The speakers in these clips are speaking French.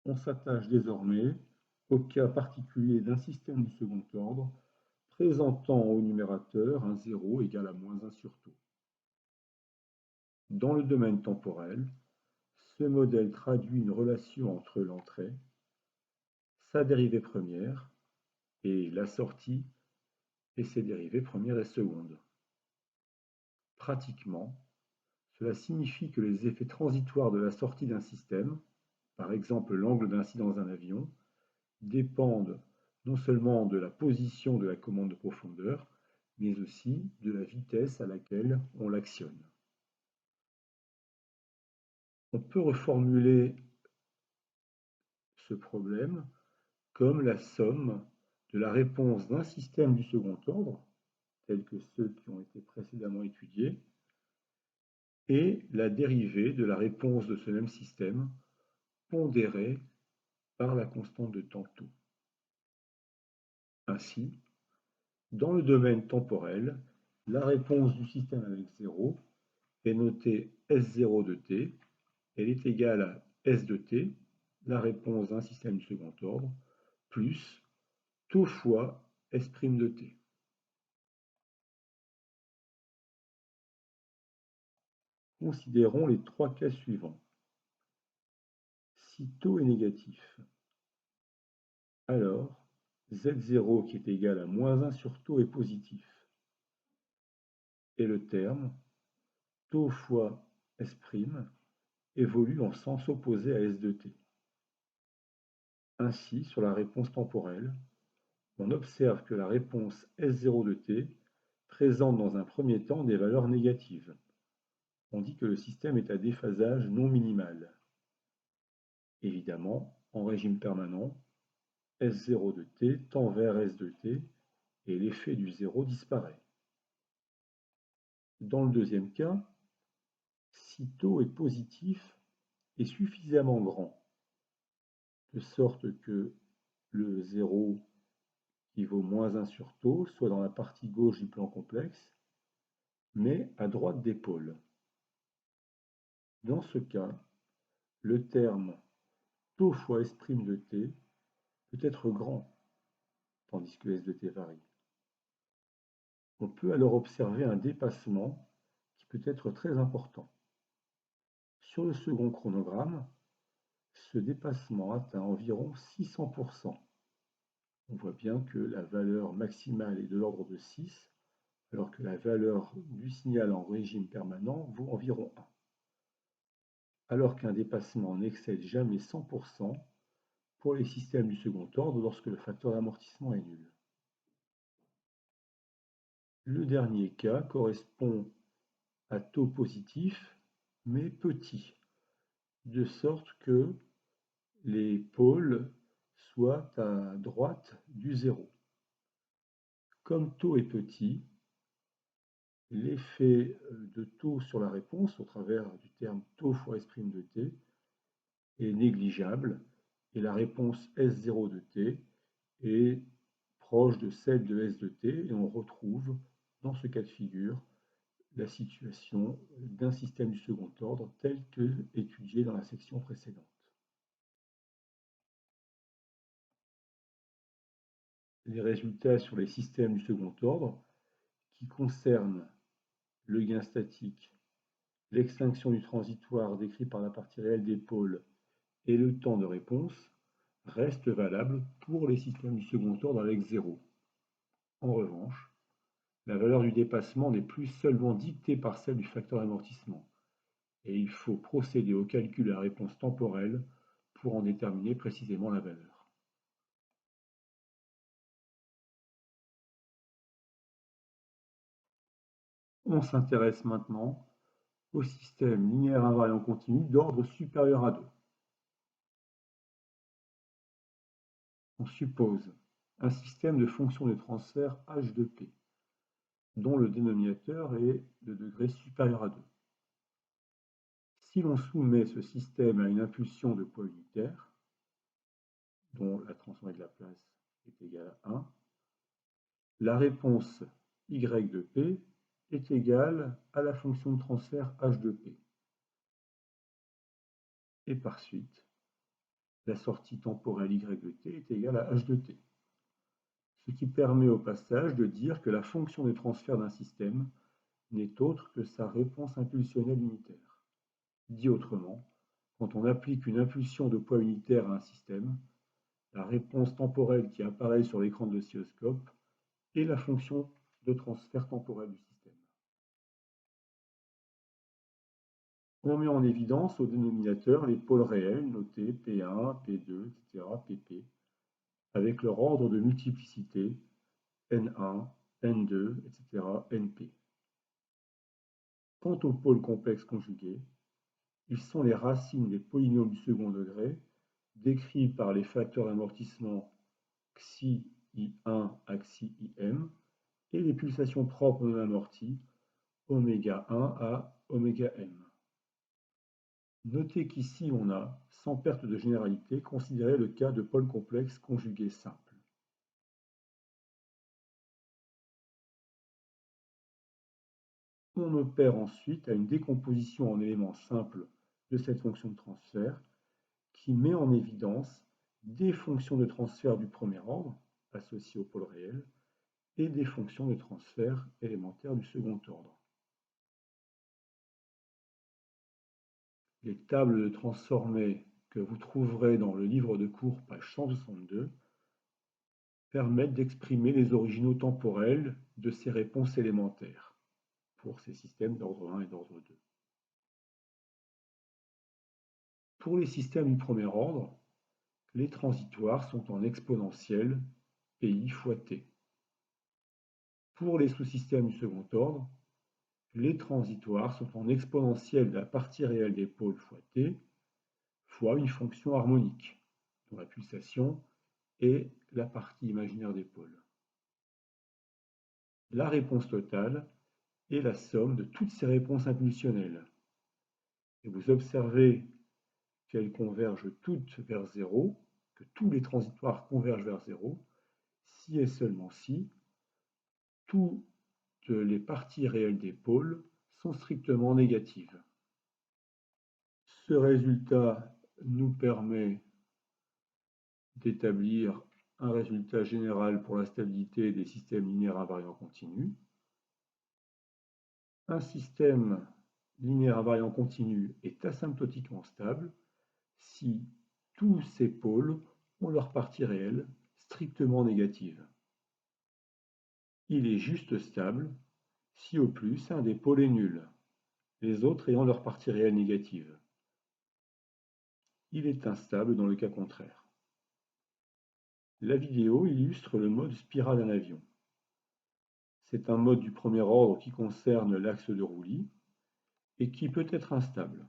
On s'attache désormais au cas particulier d'un système du second ordre présentant au numérateur un 0 égal à -1 sur τ. Dans le domaine temporel, ce modèle traduit une relation entre l'entrée, sa dérivée première, et la sortie et ses dérivées première et seconde. Pratiquement, cela signifie que les effets transitoires de la sortie d'un système, par exemple l'angle d'incidence d'un avion, dépendent non seulement de la position de la commande de profondeur, mais aussi de la vitesse à laquelle on l'actionne. On peut reformuler ce problème comme la somme de la réponse d'un système du second ordre, tels que ceux qui ont été précédemment étudiés, et la dérivée de la réponse de ce même système pondérée par la constante de temps τ. Ainsi, dans le domaine temporel, la réponse du système avec 0 est notée S0 de t, elle est égale à S de t, la réponse d'un système du second ordre, plus τ fois S' de t. Considérons les trois cas suivants. Si τ est négatif, alors Z0 qui est égal à -1 sur τ est positif. Et le terme τ fois S' évolue en sens opposé à S de t. Ainsi, sur la réponse temporelle, on observe que la réponse S0 de t présente dans un premier temps des valeurs négatives. On dit que le système est à déphasage non minimal. Évidemment, en régime permanent, S0 de t tend vers S de t et l'effet du 0 disparaît. Dans le deuxième cas, si τ est positif et suffisamment grand, de sorte que le 0 qui vaut -1 sur τ soit dans la partie gauche du plan complexe, mais à droite des pôles. Dans ce cas, le terme τ fois S' de t peut être grand, tandis que S de t varie. On peut alors observer un dépassement qui peut être très important. Sur le second chronogramme, ce dépassement atteint environ 600%. On voit bien que la valeur maximale est de l'ordre de 6, alors que la valeur du signal en régime permanent vaut environ 1. Alors qu'un dépassement n'excède jamais 100% pour les systèmes du second ordre lorsque le facteur d'amortissement est nul. Le dernier cas correspond à τ positif, mais petit, de sorte que les pôles soient à droite du 0. Comme τ est petit, l'effet de τ sur la réponse, au travers du terme τ fois S' de t, est négligeable, et la réponse S0 de t est proche de celle de S de t, et on retrouve, dans ce cas de figure, la situation d'un système du second ordre tel que étudié dans la section précédente. Les résultats sur les systèmes du second ordre qui concernent le gain statique, l'extinction du transitoire décrit par la partie réelle des pôles et le temps de réponse restent valables pour les systèmes du second ordre avec 0. En revanche, la valeur du dépassement n'est plus seulement dictée par celle du facteur d'amortissement, et il faut procéder au calcul de la réponse temporelle pour en déterminer précisément la valeur. On s'intéresse maintenant au système linéaire invariant continu d'ordre supérieur à 2. On suppose un système de fonctions de transfert h de p, dont le dénominateur est de degré supérieur à 2. Si l'on soumet ce système à une impulsion de poids unitaire, dont la transformée de Laplace est égale à 1, la réponse y de p est égale à la fonction de transfert h de p. Et par suite, la sortie temporelle y de t est égale à h de t, ce qui permet au passage de dire que la fonction de transfert d'un système n'est autre que sa réponse impulsionnelle unitaire. Dit autrement, quand on applique une impulsion de poids unitaire à un système, la réponse temporelle qui apparaît sur l'écran de l'oscilloscope est la fonction de transfert temporel du système. On met en évidence au dénominateur les pôles réels notés P1, P2, etc., Pp, avec leur ordre de multiplicité N1, N2, etc., Np. Quant aux pôles complexes conjugués, ils sont les racines des polynômes du second degré décrits par les facteurs d'amortissement xi I1 à xi Im et les pulsations propres non amorties oméga 1 à oméga m. Notez qu'ici on a, sans perte de généralité, considéré le cas de pôles complexes conjugués simples. On opère ensuite à une décomposition en éléments simples de cette fonction de transfert qui met en évidence des fonctions de transfert du premier ordre associées au pôle réel et des fonctions de transfert élémentaires du second ordre. Les tables de transformées que vous trouverez dans le livre de cours page 162 permettent d'exprimer les originaux temporels de ces réponses élémentaires pour ces systèmes d'ordre 1 et d'ordre 2. Pour les systèmes du premier ordre, les transitoires sont en exponentielle pi fois t. Pour les sous-systèmes du second ordre, les transitoires sont en exponentielle de la partie réelle des pôles fois t fois une fonction harmonique, dont la pulsation est la partie imaginaire des pôles. La réponse totale est la somme de toutes ces réponses impulsionnelles. Et vous observez qu'elles convergent toutes vers 0, que tous les transitoires convergent vers 0, si et seulement si toutes les parties réelles des pôles sont strictement négatives. Ce résultat nous permet d'établir un résultat général pour la stabilité des systèmes linéaires invariants continus. Un système linéaire invariant continu est asymptotiquement stable si tous ses pôles ont leur partie réelle strictement négative. Il est juste stable si au plus un des pôles est nul, les autres ayant leur partie réelle négative. Il est instable dans le cas contraire. La vidéo illustre le mode spirale d'un avion. C'est un mode du premier ordre qui concerne l'axe de roulis et qui peut être instable.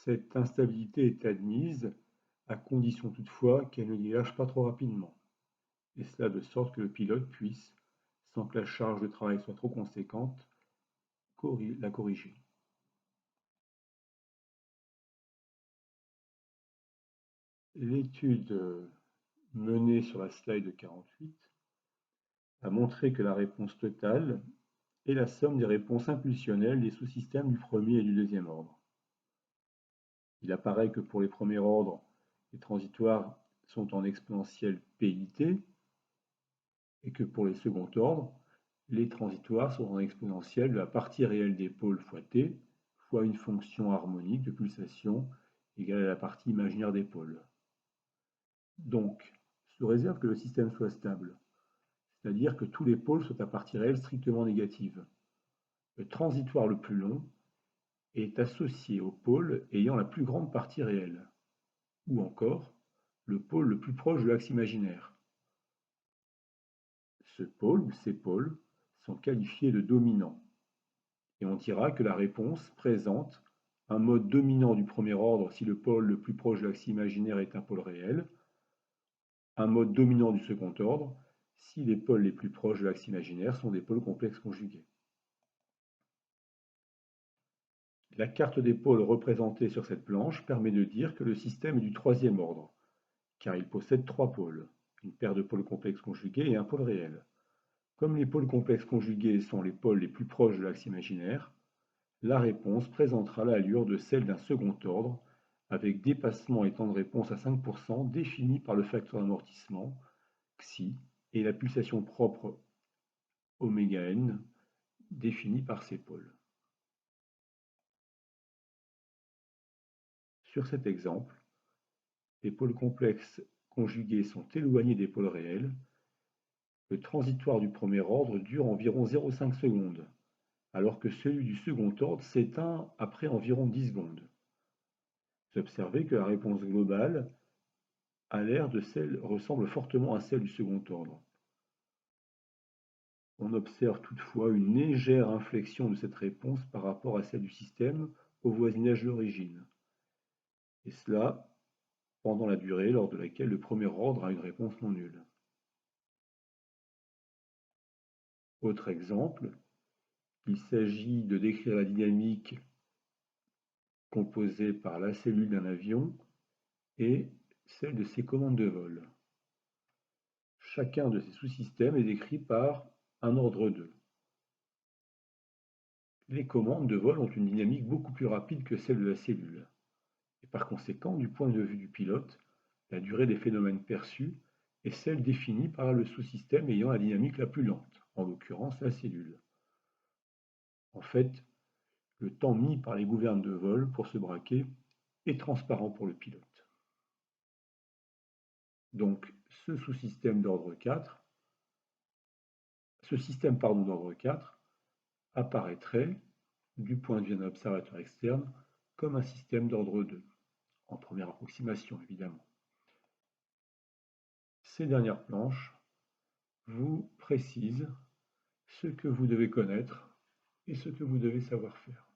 Cette instabilité est admise à condition toutefois qu'elle ne dégage pas trop rapidement, et cela de sorte que le pilote puisse, sans que la charge de travail soit trop conséquente, la corriger. L'étude menée sur la slide 48 a montré que la réponse totale est la somme des réponses impulsionnelles des sous-systèmes du premier et du deuxième ordre. Il apparaît que pour les premiers ordres, les transitoires sont en exponentielle PIT et que pour les seconds ordres, les transitoires sont en exponentielle de la partie réelle des pôles fois t fois une fonction harmonique de pulsation égale à la partie imaginaire des pôles. Donc, sous réserve que le système soit stable, c'est-à-dire que tous les pôles soient à partie réelle strictement négative, le transitoire le plus long est associé au pôle ayant la plus grande partie réelle, ou encore le pôle le plus proche de l'axe imaginaire. Ce pôle ou ces pôles sont qualifiés de dominants. Et on dira que la réponse présente un mode dominant du premier ordre si le pôle le plus proche de l'axe imaginaire est un pôle réel, un mode dominant du second ordre si les pôles les plus proches de l'axe imaginaire sont des pôles complexes conjugués. La carte des pôles représentée sur cette planche permet de dire que le système est du troisième ordre, car il possède trois pôles, une paire de pôles complexes conjugués et un pôle réel. Comme les pôles complexes conjugués sont les pôles les plus proches de l'axe imaginaire, la réponse présentera l'allure de celle d'un second ordre, avec dépassement et temps de réponse à 5% définis par le facteur d'amortissement, xi, et la pulsation propre ωn, définie par ces pôles. Sur cet exemple, les pôles complexes conjugués sont éloignés des pôles réels. Le transitoire du premier ordre dure environ 0,5 secondes, alors que celui du second ordre s'éteint après environ 10 secondes. Vous observez que la réponse globale ressemble fortement à celle du second ordre. On observe toutefois une légère inflexion de cette réponse par rapport à celle du système au voisinage d'origine, et cela pendant la durée lors de laquelle le premier ordre a une réponse non nulle. Autre exemple, il s'agit de décrire la dynamique composée par la cellule d'un avion et celle de ses commandes de vol. Chacun de ces sous-systèmes est décrit par un ordre 2. Les commandes de vol ont une dynamique beaucoup plus rapide que celle de la cellule. Et par conséquent, du point de vue du pilote, la durée des phénomènes perçus est celle définie par le sous-système ayant la dynamique la plus lente, en l'occurrence la cellule. En fait, le temps mis par les gouvernes de vol pour se braquer est transparent pour le pilote. Donc, ce système d'ordre 4 apparaîtrait, du point de vue d'un observateur externe, comme un système d'ordre 2, en première approximation évidemment. Ces dernières planches vous précisent ce que vous devez connaître et ce que vous devez savoir faire.